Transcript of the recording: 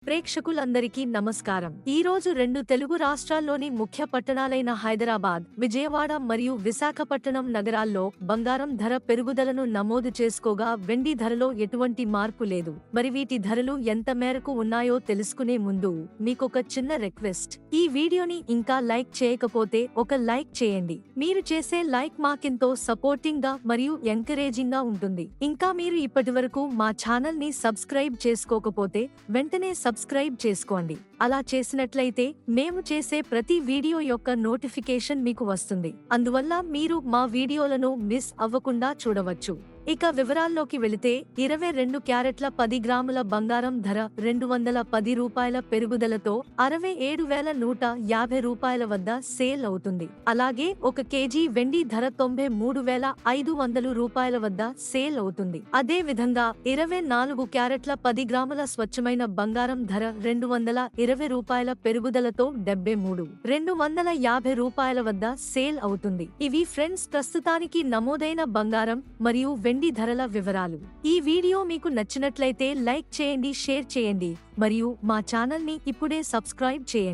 ప్రేక్షకులందరికీ నమస్కారం. ఈరోజు రెండు తెలుగు రాష్ట్రాల్లోని ముఖ్య పట్టణాలైన హైదరాబాద్, విజయవాడ మరియు విశాఖపట్టణం నగరాల్లో బంగారం ధర పెరుగుదలను నమోదు చేసుకోగా వెండి ధరలో ఎటువంటి మార్పు లేదు. మరి వీటి ధరలు ఎంత మేరకు ఉన్నాయో తెలుసుకునే ముందు మీకొక చిన్న రిక్వెస్ట్. ఈ వీడియోని ఇంకా లైక్ చేయకపోతే ఒక లైక్ చేయండి. మీరు చేసే లైక్ మాకెంతో సపోర్టింగ్ గా మరియు ఎంకరేజింగ్ గా ఉంటుంది. ఇంకా మీరు ఇప్పటివరకు మా ఛానల్ ని సబ్స్క్రైబ్ చేసుకోకపోతే వెంటనే సబ్స్క్రైబ్ చేసుకోండి. అలా చేసినట్లయితే మేము చేసే ప్రతి వీడియో యొక్క నోటిఫికేషన్ మీకు వస్తుంది. అందువల్ల మీరు మా వీడియోలను మిస్ అవ్వకుండా చూడవచ్చు. ఇక వివరాల్లోకి వెళితే 22 క్యారెట్ల 10 గ్రాముల బంగారం ధర ₹210 పెరుగుదలతో 67,150 రూపాయల వద్ద సేల్ అవుతుంది. అలాగే 1 కేజీ వెండి ధర ₹93,500 రూపాయల వద్ద సేల్ అవుతుంది. అదే విధంగా 24 క్యారెట్ల 10 గ్రాముల స్వచ్ఛమైన బంగారం ధర ₹220 పెరుగుదలతో 73,250 రూపాయల వద్ద సేల్ అవుతుంది. ఇవి ఫ్రెండ్స్ ప్రస్తుతానికి నమోదైన బంగారం మరియు వెండి ధరల వివరాలు. ఈ వీడియో మీకు నచ్చినట్లయితే లైక్ చేయండి, షేర్ చేయండి మరియు మా ఛానల్ ని ఇప్పుడే సబ్స్క్రైబ్ చేయండి.